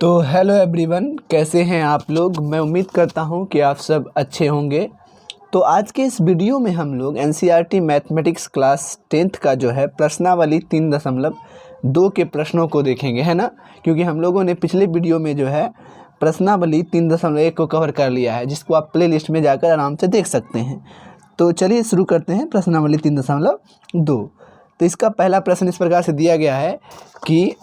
तो hello everyone, कैसे हैं आप लोग। मैं उम्मीद करता हूं कि आप सब अच्छे होंगे। तो आज के इस वीडियो में हम लोग एनसीईआरटी मैथमेटिक्स क्लास 10th का जो है प्रश्नावली 3.2 के प्रश्नों को देखेंगे, है ना। क्योंकि हम लोगों ने पिछले वीडियो में जो है प्रश्नावली 3.1 को कवर कर लिया है, जिसको आप प्ले लिस्ट में जाकर आराम से देख सकते हैं। तो चलिए शुरू करते हैं प्रश्नावली 3.2। तो इसका पहला प्रश्न इस प्रकार से दिया गया है कि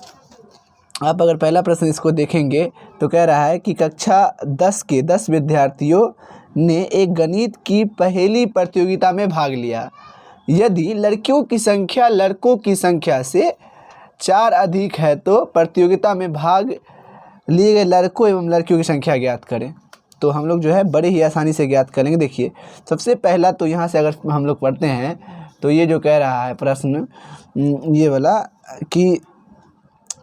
आप अगर पहला प्रश्न इसको देखेंगे तो कह रहा है कि कक्षा 10 के 10 विद्यार्थियों ने एक गणित की पहेली प्रतियोगिता में भाग लिया। यदि लड़कियों की संख्या लड़कों की संख्या से 4 अधिक है तो प्रतियोगिता में भाग लिए गए लड़कों एवं लड़कियों की संख्या ज्ञात करें। तो हम लोग जो है बड़े ही आसानी से ज्ञात करेंगे। देखिए, सबसे पहला तो यहाँ से अगर हम लोग पढ़ते हैं तो ये जो कह रहा है प्रश्न ये वाला कि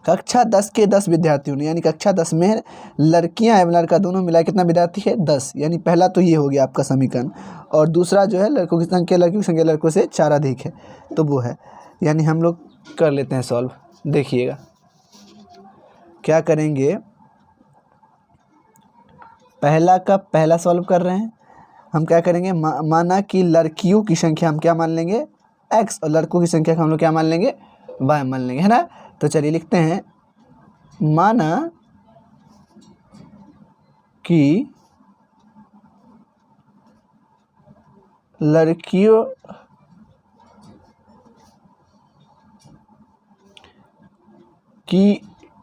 कक्षा 10 के 10 विद्यार्थियों ने, यानी कक्षा 10 में लड़कियां एवं लड़का दोनों मिला कितना विद्यार्थी है 10। यानी पहला तो ये हो गया आपका समीकरण। और दूसरा जो है लड़कों की संख्या लड़कियों की संख्या लड़कों से 4 अधिक है, तो वो है। यानी हम लोग कर लेते हैं सॉल्व। देखिएगा क्या करेंगे। पहला का पहला सॉल्व कर रहे हैं हम। क्या करेंगे, माना कि लड़कियों की संख्या हम क्या मान लेंगे x और लड़कों की संख्या हम लोग क्या मान लेंगे y मान लेंगे, है ना। तो चलिए लिखते हैं, माना कि लड़कियों की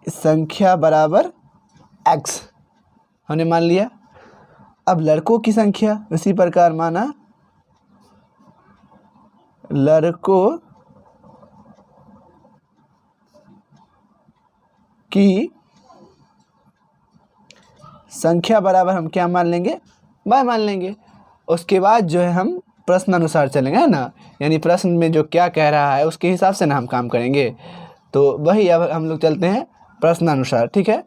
संख्या बराबर x हमने मान लिया। अब लड़कों की संख्या उसी प्रकार माना लड़कों की संख्या बराबर हम क्या मान लेंगे y मान लेंगे। उसके बाद जो है हम प्रश्न अनुसार चलेंगे, है ना। यानी प्रश्न में जो क्या कह रहा है उसके हिसाब से ना हम काम करेंगे। तो वही अब हम लोग चलते हैं प्रश्न अनुसार, ठीक है।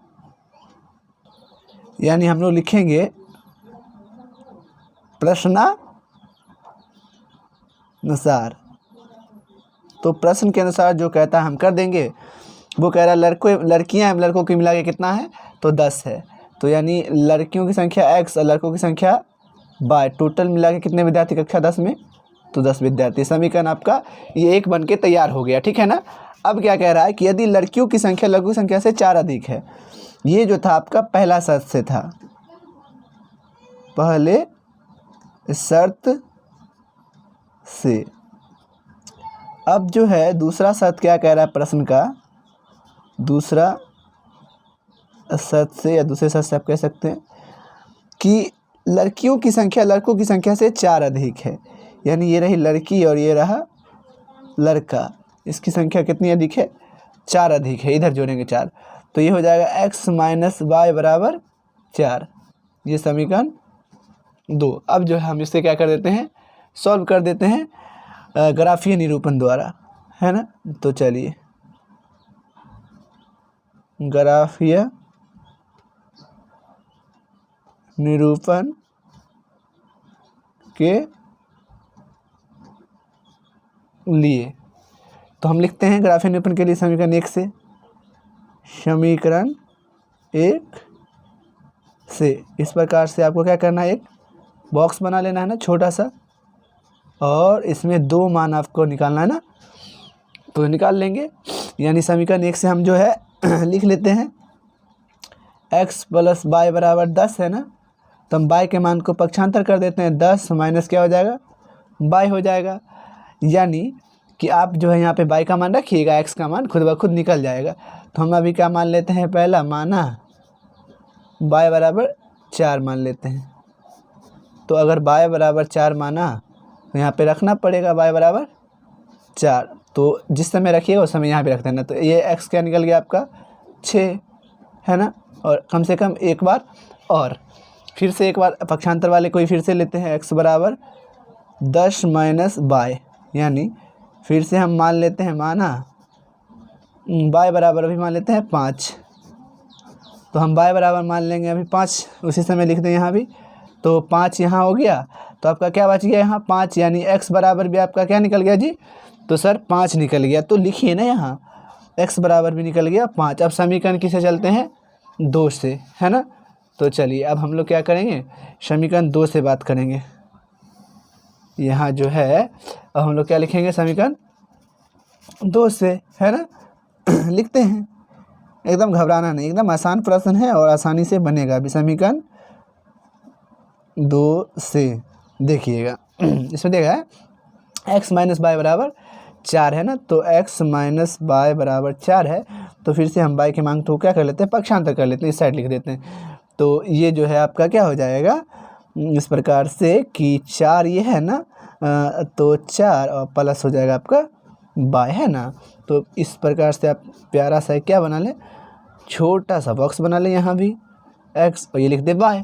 यानी हम लोग लिखेंगे प्रश्नानुसार। तो प्रश्न के अनुसार जो कहता है हम कर देंगे। वो कह रहा है लड़कियां एवं लड़कों की मिला के कितना है तो 10 है। तो यानी लड़कियों की संख्या x और लड़कों की संख्या y, टोटल मिला के कितने विद्यार्थी कक्षा 10 में तो 10 विद्यार्थी। समीकरण आपका ये एक बन के तैयार हो गया, ठीक है ना। अब क्या कह रहा है कि यदि लड़कियों की संख्या लड़कों की संख्या से 4 अधिक है। ये जो था आपका पहला शर्त से था, पहले शर्त से। अब जो है दूसरा शर्त क्या कह रहा है प्रश्न का, दूसरा शर्त से या दूसरे शर्त से आप कह सकते हैं कि लड़कियों की संख्या लड़कों की संख्या से 4 अधिक है। यानी ये रही लड़की और ये रहा लड़का, इसकी संख्या कितनी अधिक है 4 अधिक है। इधर जोड़ेंगे 4 तो ये हो जाएगा x माइनस y बराबर 4। ये समीकरण 2। अब जो है हम इससे क्या कर देते हैं सॉल्व कर देते हैं ग्राफीय निरूपण द्वारा, है ना। तो चलिए ग्राफीय निरूपण के लिए तो हम लिखते हैं ग्राफीय निरूपण के लिए समीकरण 1 से, समीकरण 1 से इस प्रकार से आपको क्या करना है, एक बॉक्स बना लेना है ना छोटा सा, और इसमें 2 मान आपको निकालना है ना। तो निकाल लेंगे। यानी समीकरण 1 से हम जो है लिख लेते हैं x प्लस y बराबर 10 है ना। तो हम y के मान को पक्षांतर कर देते हैं, 10 माइनस क्या हो जाएगा y हो जाएगा। यानी कि आप जो है यहाँ पे y का मान रखिएगा, x का मान खुद ब खुद निकल जाएगा। तो हम अभी क्या मान लेते हैं, पहला माना y बराबर 4 मान लेते हैं। तो अगर y बराबर 4 माना तो यहाँ पे रखना पड़ेगा y बराबर 4। तो जिस समय रखिएगा उस समय यहाँ पे रख देना। तो ये x क्या निकल गया आपका 6, है ना। और कम से कम एक बार और फिर से एक बार पक्षांतर वाले कोई फिर से लेते हैं, x बराबर 10 माइनस y। यानी फिर से हम मान लेते हैं, माना y बराबर अभी मान लेते हैं 5। तो हम y बराबर मान लेंगे अभी 5, उसी समय लिख दें यहाँ भी। तो 5 यहाँ हो गया, तो आपका क्या बच गया यहाँ 5। यानी x बराबर भी आपका क्या निकल गया जी, तो सर 5 निकल गया। तो लिखिए ना यहाँ x बराबर भी निकल गया 5। अब समीकरण किसे चलते हैं 2 से, है ना। तो चलिए अब हम लोग क्या करेंगे, समीकरण 2 से बात करेंगे। यहाँ जो है अब हम लोग क्या लिखेंगे, समीकरण 2 से, है ना। लिखते हैं, एकदम घबराना नहीं, एकदम आसान प्रश्न है और आसानी से बनेगा भी। समीकरण 2 से देखिएगा, इसमें देखा है x माइनस वाई बराबर 4 है ना, तो x माइनस वाई बराबर 4 है। तो फिर से हम y के मांग तो क्या कर लेते हैं, पक्षांतर कर लेते हैं, इस साइड लिख देते हैं। तो ये जो है आपका क्या हो जाएगा इस प्रकार से कि 4 ये है ना, तो 4 और प्लस हो जाएगा आपका y, है ना। तो इस प्रकार से आप प्यारा सा क्या बना लें, छोटा सा बॉक्स बना लें, यहाँ भी x और ये लिख दे y।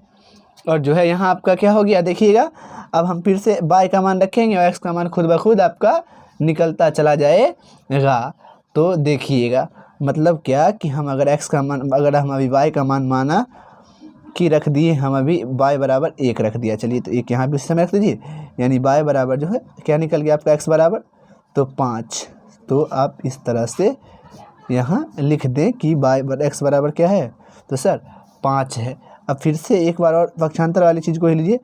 और जो है यहाँ आपका क्या हो गया देखिएगा, अब हम फिर से y का मान रखेंगे और x का मान खुद ब खुद आपका निकलता चला जाएगा। तो देखिएगा मतलब क्या कि हम अगर x का मान, अगर हम अभी y का मान माना कि रख दिए, हम अभी y बराबर 1 रख दिया, चलिए तो 1 यहाँ भी उस समय रख दीजिए, यानी y बराबर जो है क्या निकल गया आपका x बराबर तो 5। तो आप इस तरह से यहाँ लिख दें कि x बराबर क्या है, तो सर 5 है। अब फिर से एक बार और पक्षांतर वाली चीज़ को ही लीजिए,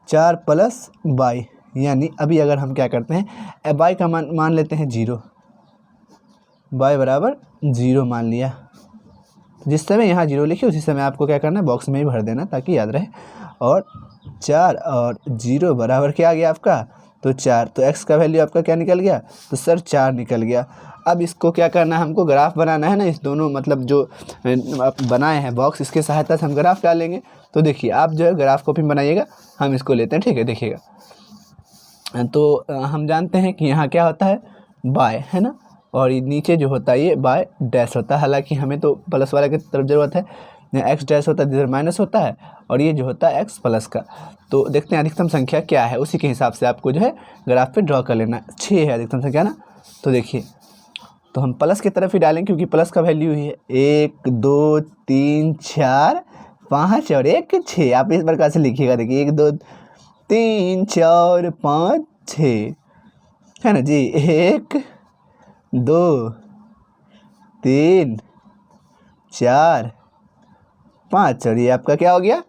4 प्लस y, यानी अभी अगर हम क्या करते हैं, y का मान लेते हैं 0, y बराबर 0 मान लिया। जिस समय यहाँ 0 लिखिए उसी समय आपको क्या करना है, बॉक्स में ही भर देना ताकि याद रहे। और 4 और 0 बराबर क्या आ गया आपका, तो 4। तो x का वैल्यू आपका क्या निकल गया, तो सर 4 निकल गया। अब इसको क्या करना है, हमको ग्राफ बनाना है ना, इस दोनों मतलब जो आप बनाए हैं बॉक्स, इसके सहायता से हम ग्राफ डालेंगे। तो देखिए आप जो है ग्राफ कॉपी बनाइएगा, हम इसको लेते हैं, ठीक है। देखिएगा तो हम जानते हैं कि यहाँ क्या होता है y, है ना, और ये नीचे जो होता है ये y डैश होता है। हालांकि हमें तो प्लस वाले की तरफ ज़रूरत है, x डैश होता है जिधर माइनस होता है, और ये जो होता है x प्लस का। तो देखते हैं अधिकतम संख्या क्या है, उसी के हिसाब से आपको जो है ग्राफ पे ड्रॉ कर लेना। 6 है अधिकतम संख्या ना, तो देखिए तो हम प्लस की तरफ ही डालेंगे क्योंकि प्लस का वैल्यू है 1 2 3 4 5 और 1 6। आप इस प्रकार से लिखिएगा, देखिए 1 2 3 4 5 6, है ना जी। 1 2 3 4 5 और ये आपका क्या हो गया,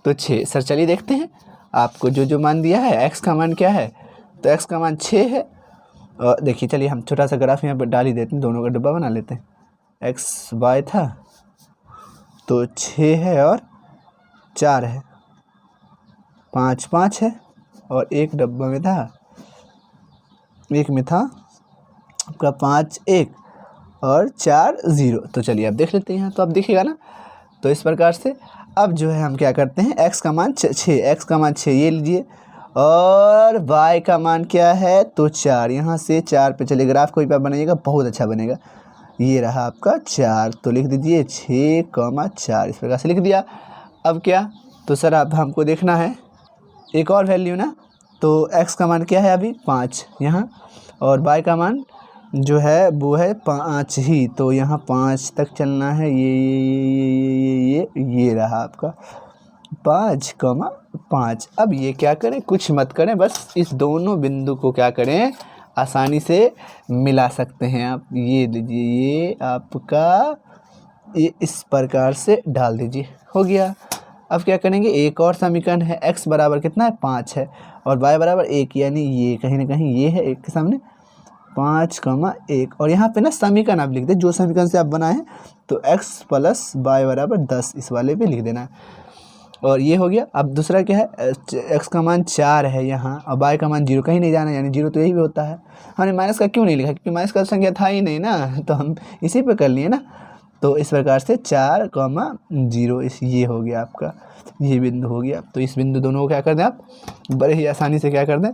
तो 6। सर चलिए देखते हैं आपको जो मान दिया है, x का मान क्या है, तो x का मान 6 है। और देखिए चलिए हम छोटा सा ग्राफ यहाँ पर डाल ही देते हैं, दोनों का डब्बा बना लेते हैं। x y था तो 6 है और 4 है, 5 5 है और एक डब्बा में था, एक में था आपका 5 1 और 4 0। तो चलिए अब देख लेते हैं यहाँ, तो अब देखिएगा ना। तो इस प्रकार से अब जो है हम क्या करते हैं, x का मान 6, x का मान 6 ये लीजिए, और y का मान क्या है, तो 4। यहाँ से 4 पे चलिए ग्राफ कोई पे बनाइएगा, बहुत अच्छा बनेगा। ये रहा आपका 4, तो लिख दीजिए 6,4, इस प्रकार से लिख दिया। अब क्या, तो सर अब हमको देखना है एक और वैल्यू ना, तो x का मान क्या है अभी 5 यहाँ, और y का मान जो है वो है 5 ही, तो यहाँ 5 तक चलना है। ये रहा आपका 5,5। अब ये क्या करें, कुछ मत करें, बस इस दोनों बिंदु को क्या करें, आसानी से मिला सकते हैं आप। ये लीजिए, ये आपका ये इस प्रकार से डाल दीजिए, हो गया। अब क्या करेंगे, एक और समीकरण है, x बराबर कितना है 5 है और y बराबर 1, यानी ये कहीं ना कहीं ये है 1 के सामने 5,1। और यहाँ पे ना समीकरण आप लिख दें जो समीकरण से आप बनाए हैं, तो x प्लस y बराबर 10 इस वाले पे लिख देना है। और ये हो गया। अब दूसरा क्या है, x का मान 4 है यहाँ और y का मान 0, कहीं नहीं जाना, यानी 0 तो यही भी होता है। हमने माइनस का क्यों नहीं लिखा, क्योंकि माइनस का संख्या था ही नहीं ना, तो हम इसी पे कर लिए ना। तो इस प्रकार से 4,0 इस ये हो गया आपका, ये बिंदु हो गया। तो इस बिंदु दोनों को क्या कर दें आप, बड़े ही आसानी से क्या कर दें,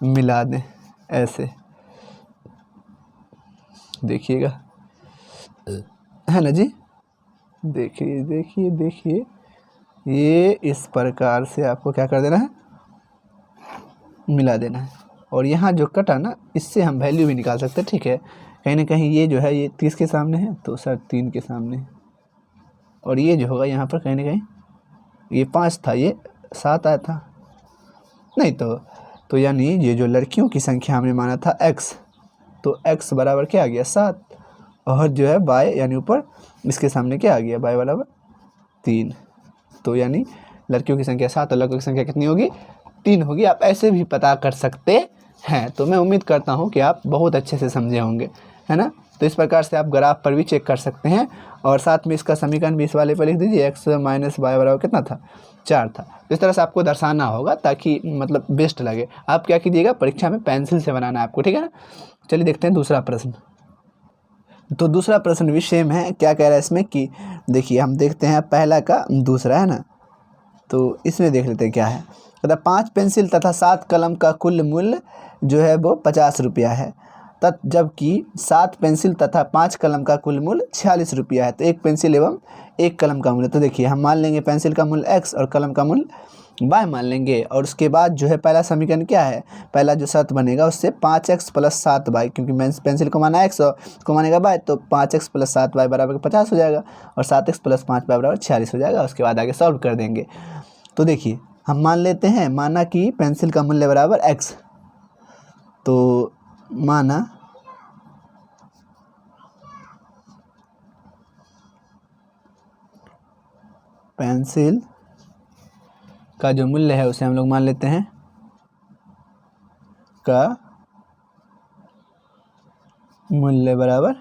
मिला दें ऐसे, देखिएगा, है ना जी। देखिए देखिए देखिए, ये इस प्रकार से आपको क्या कर देना है, मिला देना है। और यहाँ जो कटा ना, इससे हम वैल्यू भी निकाल सकते हैं, ठीक है। कहीं ना कहीं ये जो है ये 30 के सामने है, तो सर 3 के सामने है। और ये जो होगा यहाँ पर कहीं ना कहीं ये 5 था, ये 7 आया था नहीं, तो यानी ये जो लड़कियों की संख्या हमने माना था x, तो x बराबर क्या आ गया 7, और जो है y यानी ऊपर इसके सामने क्या आ गया y बराबर 3। तो यानी लड़कियों की संख्या 7 और लड़कों की संख्या कितनी होगी? 3 होगी। आप ऐसे भी पता कर सकते हैं। तो मैं उम्मीद करता हूँ कि आप बहुत अच्छे से समझे होंगे, है ना। तो इस प्रकार से आप ग्राफ पर भी चेक कर सकते हैं। और साथ में इसका समीकरण भी इस वाले पर लिख दीजिए, x माइनस वाई बराबर कितना था? 4 था। इस तरह से आपको दर्शाना होगा ताकि मतलब बेस्ट लगे। आप क्या कीजिएगा, परीक्षा में पेंसिल से बनाना है आपको, ठीक है ना। चलिए देखते हैं दूसरा प्रश्न। तो दूसरा प्रश्न भी सेम है। क्या कह रहा है इसमें कि देखिए, हम देखते हैं पहला का दूसरा, है ना। तो इसमें देख लेते हैं क्या है। मतलब 5 पेंसिल तथा 7 कलम का कुल मूल्य जो है वो 50 रुपया है, जबकि 7 पेंसिल तथा 5 कलम का कुल मूल्य 46 रुपया है। तो एक पेंसिल एवं एक कलम का मूल्य, तो देखिए हम मान लेंगे पेंसिल का मूल्य x और कलम का मूल्य y मान लेंगे। और उसके बाद जो है पहला समीकरण क्या है, पहला जो शर्त बनेगा उससे 5x + 7y, क्योंकि पेंसिल को माना x और को मानेगा y, तो 5x + 7y बराबर 50 हो जाएगा और 7x + 5y बराबर 46 हो जाएगा। उसके बाद आगे सॉल्व कर देंगे। तो देखिए हम मान लेते हैं, माना कि पेंसिल का मूल्य बराबर x, तो माना पेंसिल का जो मूल्य है उसे हम लोग मान लेते हैं का मूल्य बराबर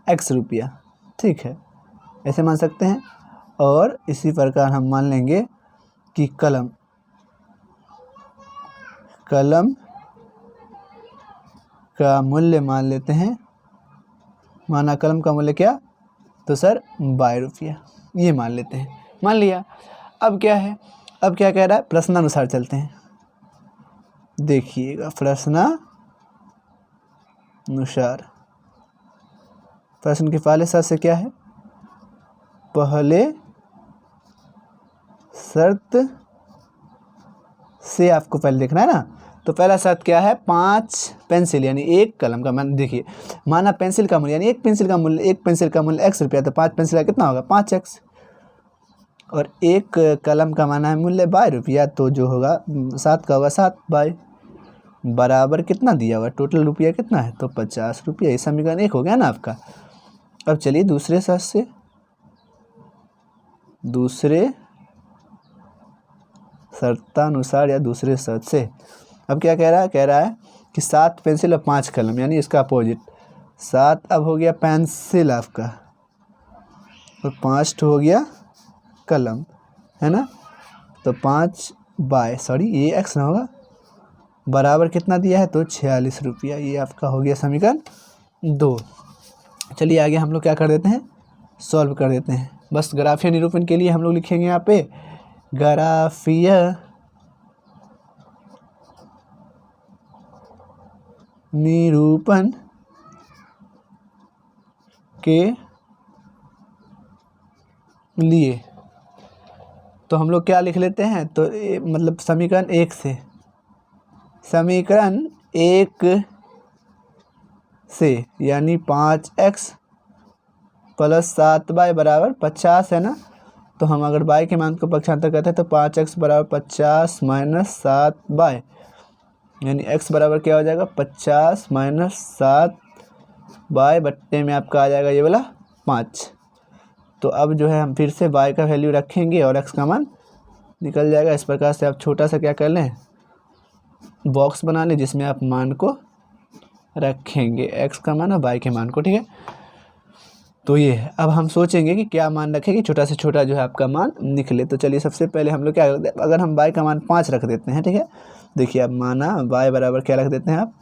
x रुपया, ठीक है, ऐसे मान सकते हैं। और इसी प्रकार हम मान लेंगे कि कलम का मूल्य मान लेते हैं, माना कलम का मूल्य क्या, तो सर 22 रुपया, ये मान लेते हैं। मान लिया। अब क्या है, अब क्या कह रहा है, प्रश्नानुसार चलते हैं। देखिएगा प्रश्नानुसार, प्रश्न के पहले शर्त से क्या है, पहले शर्त से आपको पहले देखना है ना। तो पहला शर्त क्या है, 5 पेंसिल यानी एक कलम का मान, देखिए माना पेंसिल का मूल्य यानी एक पेंसिल का मूल्य x रुपया, तो 5 पेंसिल का कितना होगा 5x, और एक कलम का माना है मूल्य 22 रुपया, तो जो होगा 7 का होगा 7y बराबर कितना दिया हुआ, टोटल रुपया कितना है, तो 50 रुपया। ये समीकरण 1 हो गया ना आपका। अब चलिए दूसरे शर्त से, दूसरे शर्तानुसार या दूसरे शर्त से अब क्या कह रहा है कि 7 पेंसिल और 5 कलम, यानी इसका अपोजिट। 7 अब हो गया पेंसिल आपका और 5 हो गया कलम, है ना। तो 5 ये x ना होगा, बराबर कितना दिया है, तो 46 रुपया। ये आपका हो गया समीकरण 2। चलिए आगे हम लोग क्या कर देते हैं, सॉल्व कर देते हैं। बस ग्राफीय निरूपण के लिए हम लोग लिखेंगे यहाँ पे ग्राफीय निरूपण के लिए, तो हम लोग क्या लिख लेते हैं, तो मतलब समीकरण 1 से, समीकरण 1 से यानी 5x + 7y बराबर 50 है ना। तो हम अगर y के मान को पक्षांतर करते हैं तो 5x बराबर 50 - 7y, यानी x बराबर क्या हो जाएगा 50 - 7y बट्टे में आपका आ जाएगा ये वाला 5। तो अब जो है हम फिर से y का वैल्यू रखेंगे और x का मान निकल जाएगा। इस प्रकार से आप छोटा सा क्या कर लें, बॉक्स बना लें जिसमें आप मान को रखेंगे, x का मान और y के मान को, ठीक है। तो ये है। अब हम सोचेंगे कि क्या मान रखें कि छोटा से छोटा जो है आपका मान निकले। तो चलिए सबसे पहले हम लोग क्या करते हैं, अगर हम y का मान 5 रख देते हैं, ठीक है। देखिए अब माना y बराबर क्या रख देते हैं, आप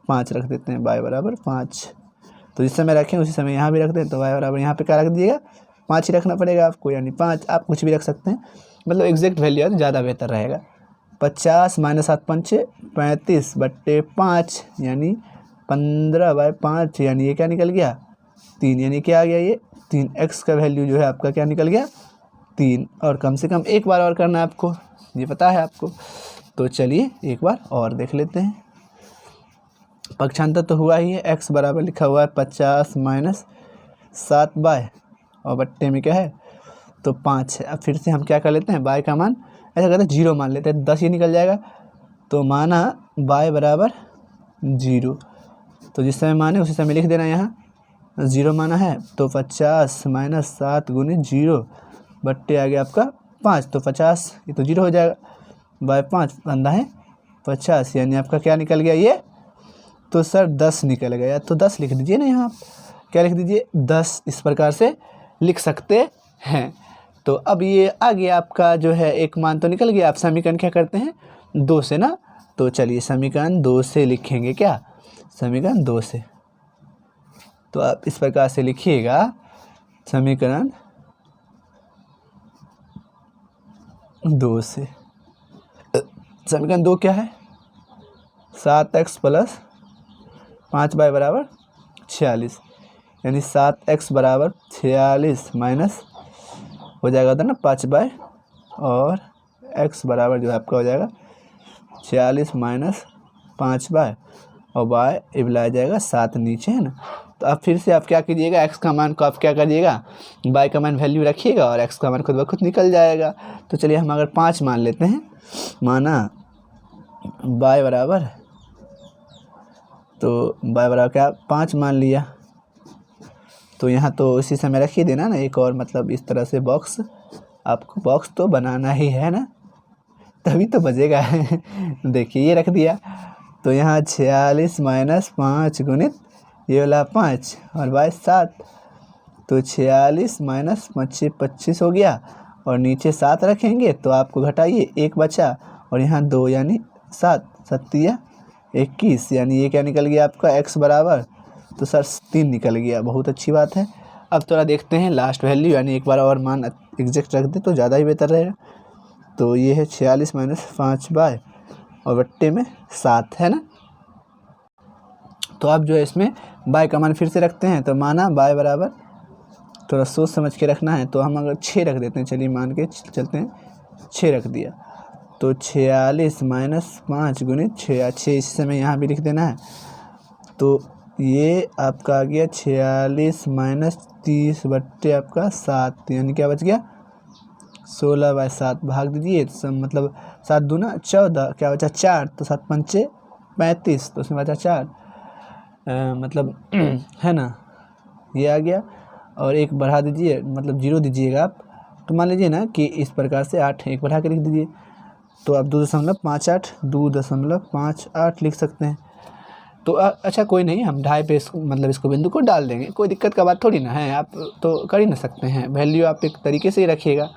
5 रख देते हैं, y बराबर 5। तो जिस समय रखें उसी समय यहाँ भी रख दें, तो y बराबर यहाँ पे क्या रख दीजिएगा 5 ही रखना पड़ेगा आपको, यानी 5। आप कुछ भी रख सकते हैं, मतलब एग्जैक्ट वैल्यू है ज़्यादा बेहतर रहेगा। 50 - 7 पंचे 35 बट्टे 5, यानी 15/5, यानी ये क्या निकल गया 3, यानी क्या आ गया ये 3। x का वैल्यू जो है आपका क्या निकल गया 3। और कम से कम एक बार और करना है आपको, ये पता है आपको। तो चलिए एक बार और देख लेते हैं। पक्षांतर तो हुआ ही है, x बराबर लिखा हुआ है 50 - 7y और बट्टे में क्या है तो 5 है। अब फिर से हम क्या कर लेते हैं, y का मान ऐसा करते हैं 0 मान लेते हैं, 10 ही निकल जाएगा। तो माना y बराबर 0, तो जिस समय माने उसी समय लिख देना, यहाँ 0 माना है तो 50 - 7 × 0 बट्टे आ गया आपका 5, तो 50, ये तो 0 हो जाएगा, बाय 5 बंदा है 50, यानी आपका क्या निकल गया ये, तो सर 10 निकल गया, तो 10 लिख दीजिए ना यहाँ, क्या लिख दीजिए 10, इस प्रकार से लिख सकते हैं। तो अब ये आ गया आपका जो है एक मान तो निकल गया। आप समीकरण क्या करते हैं 2 से ना, तो चलिए समीकरण 2 से लिखेंगे, क्या समीकरण 2 से, तो आप इस प्रकार से लिखिएगा समीकरण 2 से। समीकरण 2 क्या है, 7x + 5y बराबर 46, यानी 7x बराबर 46 माइनस हो जाएगा उधर ना 5y, और x बराबर जो है आपका हो जाएगा 46 माइनस 5y, और y इबला जाएगा 7 नीचे, है ना। तो अब फिर से आप क्या कीजिएगा, x का मान को आप क्या करिएगा, y का मान वैल्यू रखिएगा और x का मान खुद ब खुद निकल जाएगा। तो चलिए हम अगर 5 मान लेते हैं, माना y बराबर, तो y बराबर क्या 5 मान लिया, तो यहाँ तो उसी समय रख ही देना ना एक और, मतलब इस तरह से बॉक्स, आपको बॉक्स तो बनाना ही है ना, तभी तो बजेगा। देखिए ये रख दिया, तो यहाँ 46 माइनस 5 गुणित ये वाला 5 और बाय 7, तो 46 माइनस 25 हो गया, और नीचे 7 रखेंगे तो आपको घटाइए 1 बचा, और यहाँ 2 यानी 7, 7 21, यानी ये क्या निकल गया आपका x बराबर, तो सर 3 निकल गया, बहुत अच्छी बात है। अब थोड़ा देखते हैं लास्ट वैल्यू, यानी एक बार और मान एग्जैक्ट रख दे तो ज़्यादा ही बेहतर रहेगा। तो ये है 46 माइनस 5y और बट्टे में 7, है ना। तो अब जो है इसमें y का मान फिर से रखते हैं, तो माना y बराबर, थोड़ा सोच समझ के रखना है, तो हम अगर 6 रख देते हैं, चलिए मान के चलते हैं 6 रख दिया, तो 46 माइनस 5 गुणित 6 इसी समय यहाँ भी लिख देना है, तो ये आपका आ गया 46 माइनस 30 बट्टे आपका 7, यानी क्या बच गया 16/7, भाग दीजिए सब, मतलब 7 दूना 14, क्या बचा 4, तो 7 पंचे 35, तो उसमें बचा 4, मतलब है ना, ये आ गया, और एक बढ़ा दीजिए, मतलब 0 दीजिएगा आप, तो मान लीजिए ना कि इस प्रकार से 8 एक बढ़ा के लिख दीजिए, तो आप 2.58 लिख सकते हैं। तो अच्छा कोई नहीं, हम ढाई पे मतलब इसको बिंदु को डाल देंगे, कोई दिक्कत का बात थोड़ी ना है, आप तो कर ही ना सकते हैं। वैल्यू आप एक तरीके से ही रखिएगा,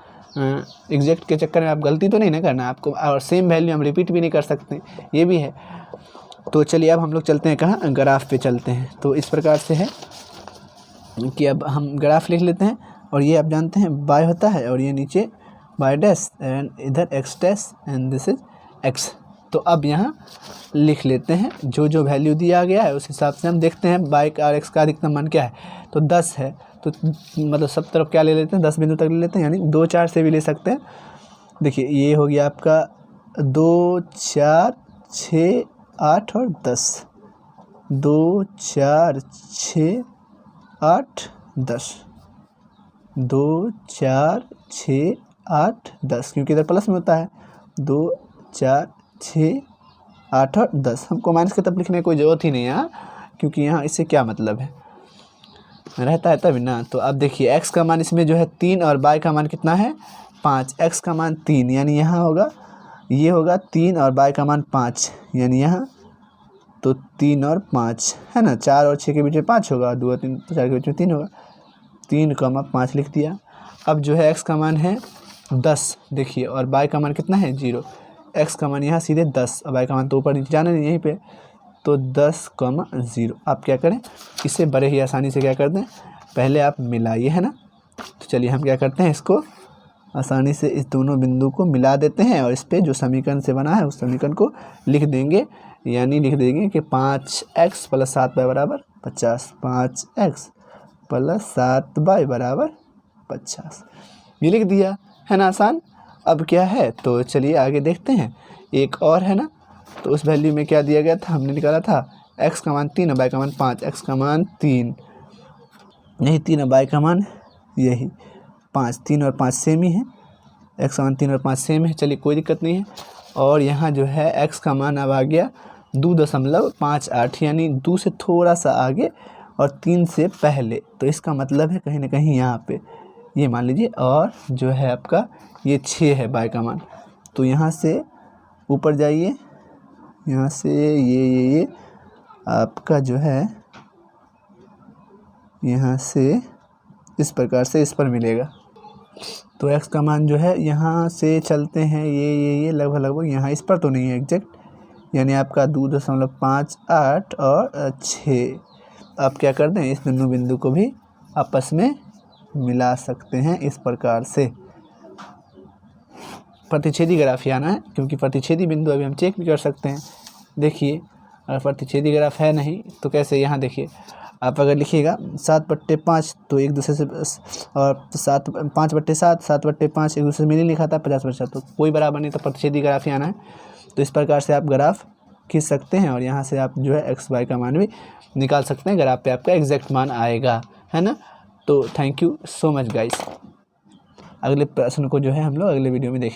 एग्जैक्ट के चक्कर में आप गलती तो नहीं ना करना आपको, और सेम वैल्यू हम रिपीट भी नहीं कर सकते, ये भी है। तो चलिए अब हम लोग चलते हैं कहाँ, ग्राफ पे चलते हैं। तो इस प्रकार से है कि अब हम ग्राफ लिख लेते हैं, और ये आप जानते हैं y होता है, और ये नीचे y डैश, एंड इधर x dash, and this is x। तो अब यहाँ लिख लेते हैं जो जो वैल्यू दिया गया है, उस हिसाब से हम देखते हैं y का और x का अधिकतम मान क्या है। तो 10 है, तो मतलब सब तरफ क्या ले लेते हैं, 10 बिंदु तक ले लेते हैं, यानी 2 4 से भी ले सकते हैं। देखिए ये हो गया आपका 2 4 6 8 और 10, 2 4 6 8 10, 2 4 6 8 10, क्योंकि इधर प्लस में होता है, 2 4 6 8 और 10, हमको माइनस के तब लिखने की कोई ज़रूरत ही नहीं है, क्योंकि यहाँ इससे क्या मतलब है, रहता है तभी ना। तो अब देखिए x का मान इसमें जो है 3, और y का मान कितना है 5, x का मान 3, यानी यहाँ होगा, ये होगा 3 और y का मान 5, यानी यहाँ तो 3 और 5 है ना, 4 और 6 के बीच में 5 होगा, 2 और 3 तो 4 के बीच में 3 होगा, 3, 5 लिख दिया। अब जो है x का मान है 10, देखिए, और y का मान कितना है 0, x का मान यहाँ सीधे 10, और y का मान तो ऊपर नीचे जाना नहीं यहीं पे, तो 10, 0। आप क्या करें, इसे बड़े ही आसानी से क्या कर दें, पहले आप मिलाइए, है ना। तो चलिए हम क्या करते हैं, इसको आसानी से इस दोनों बिंदु को मिला देते हैं, और इस पर जो समीकरण से बना है उस समीकरण को लिख देंगे, यानी लिख देंगे कि 5x + 7y बराबर 50, 5x + 7y बराबर 50, ये लिख दिया, है ना आसान। अब क्या है, तो चलिए आगे देखते हैं, एक और है ना। तो उस वैल्यू में क्या दिया गया था, हमने निकाला था x का मान 3 और y का मान 5, x का मान 3, यही 3 और y का मान यही 5, 3 और 5 सेम ही है, x का मान 3 और 5 सेम है, चलिए कोई दिक्कत नहीं है। और यहाँ जो है x का मान अब आ गया 2.58, यानी 2 से थोड़ा सा आगे और 3 से पहले, तो इसका मतलब है कहीं ना कहीं यहाँ पे ये मान लीजिए, और जो है आपका ये 6 है y का मान। तो यहाँ से ऊपर जाइए, यहाँ से ये आपका जो है यहाँ से इस प्रकार से इस पर मिलेगा। तो x का मान जो है यहाँ से चलते हैं ये लगभग यहाँ इस पर तो नहीं है एग्जैक्ट, यानी आपका 2.58 और 6। आप क्या कर दें, इस दोनों बिंदु को भी आपस में मिला सकते हैं इस प्रकार से। प्रतिच्छेदी ग्राफ आना है, क्योंकि प्रतिच्छेदी बिंदु अभी हम चेक भी कर सकते हैं। देखिए अगर प्रतिच्छेदी ग्राफ है नहीं तो कैसे, यहाँ देखिए आप अगर लिखिएगा 7/5 तो एक दूसरे से, और 5/7 7/5 एक दूसरे से मिली लिखा था 50%, तो कोई बराबर नहीं, तो प्रतिच्छेदी ग्राफ ही आना है। तो इस प्रकार से आप ग्राफ खींच सकते हैं और यहाँ से आप जो है एक्स वाई का मान भी निकाल सकते हैं। ग्राफ पे आपका एग्जैक्ट मान आएगा, है ना। तो thank you so much guys. अगले प्रश्न को जो है हम लोग अगले वीडियो में देखेंगे।